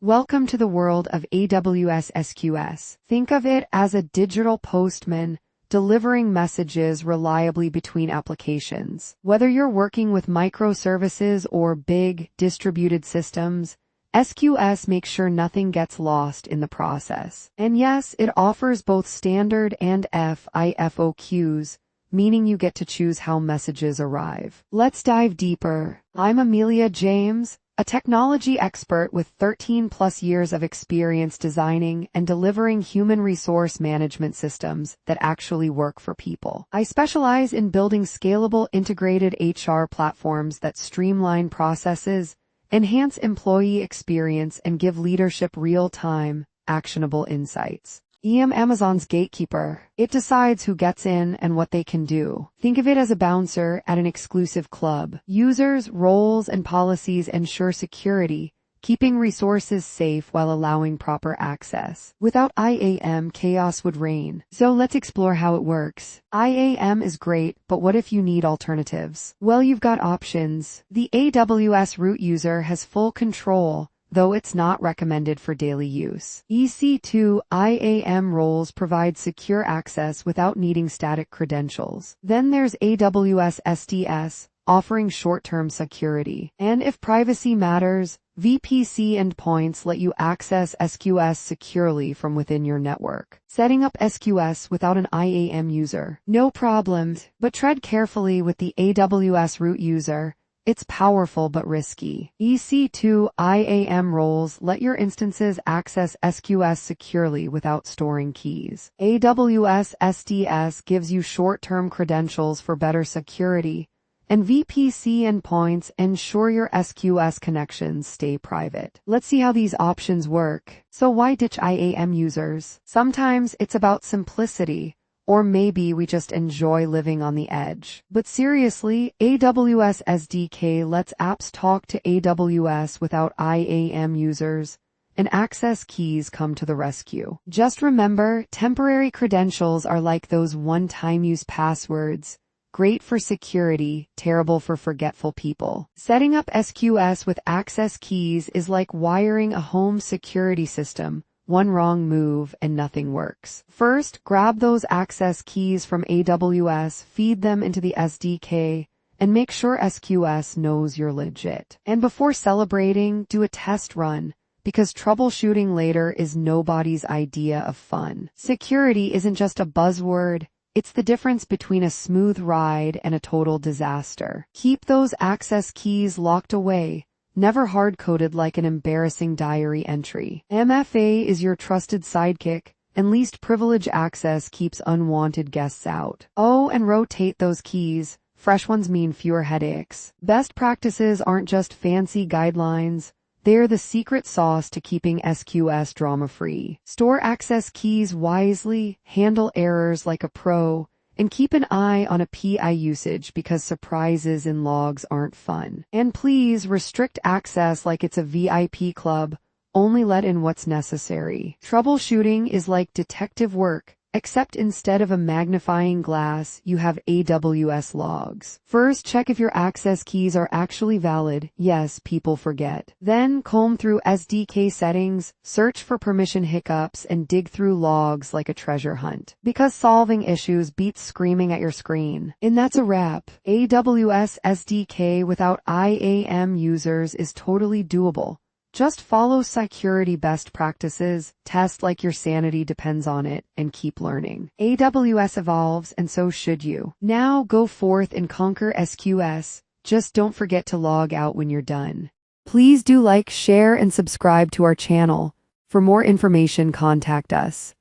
Welcome to the world of AWS SQS. Think of it as a digital postman delivering messages reliably between applications. Whether you're working with microservices or big, distributed systems, SQS makes sure nothing gets lost in the process. And yes, it offers both standard and FIFO queues, meaning you get to choose how messages arrive. Let's dive deeper. I'm Amelia James, a technology expert with 13+ years of experience designing and delivering human resource management systems that actually work for people. I specialize in building scalable integrated HR platforms that streamline processes, enhance employee experience, and give leadership real-time, actionable insights. Amazon's gatekeeper. It decides who gets in and what they can do. Think of it as a bouncer at an exclusive club. Users, roles, and policies ensure security, keeping resources safe while allowing proper access. Without IAM, chaos would reign. So let's explore how it works. IAM is great, but what if you need alternatives? Well, you've got options. The AWS Root User has full control, though it's not recommended for daily use. EC2 IAM roles provide secure access without needing static credentials. Then there's AWS STS, offering short-term security. And if privacy matters, VPC Endpoints let you access SQS securely from within your network. Setting up SQS without an IAM user. No problems, but tread carefully with the AWS Root User. It's powerful but risky. EC2 IAM roles let your instances access SQS securely without storing keys. AWS SDK gives you short-term credentials for better security, and VPC endpoints ensure your SQS connections stay private. Let's see how these options work. So why ditch IAM users? Sometimes it's about simplicity. Or maybe we just enjoy living on the edge. But seriously, AWS SDK lets apps talk to AWS without IAM users, and access keys come to the rescue. Just remember, temporary credentials are like those one-time use passwords. Great for security, terrible for forgetful people. Setting up SQS with access keys is like wiring a home security system. One wrong move and nothing works. First, grab those access keys from AWS, feed them into the SDK, and make sure SQS knows you're legit. And before celebrating, do a test run, because troubleshooting later is nobody's idea of fun. Security isn't just a buzzword. It's the difference between a smooth ride and a total disaster. Keep those access keys locked away, never hard-coded like an embarrassing diary entry. MFA is your trusted sidekick, and least privilege access keeps unwanted guests out. Oh, and rotate those keys. Fresh ones mean fewer headaches. Best practices aren't just fancy guidelines. They're the secret sauce to keeping SQS drama-free. Store access keys wisely, handle errors like a pro, and keep an eye on a PI usage because surprises in logs aren't fun. And please restrict access like it's a VIP club. Only let in what's necessary. Troubleshooting is like detective work, except instead of a magnifying glass, you have AWS logs. First, check if your access keys are actually valid. Yes, people forget. Then, comb through SDK settings, search for permission hiccups, and dig through logs like a treasure hunt. Because solving issues beats screaming at your screen. And that's a wrap. AWS SDK without IAM users is totally doable. Just follow security best practices, test like your sanity depends on it, and keep learning. AWS evolves, and so should you. Now go forth and conquer SQS. Just don't forget to log out when you're done. Please do like, share, and subscribe to our channel. For more information, contact us.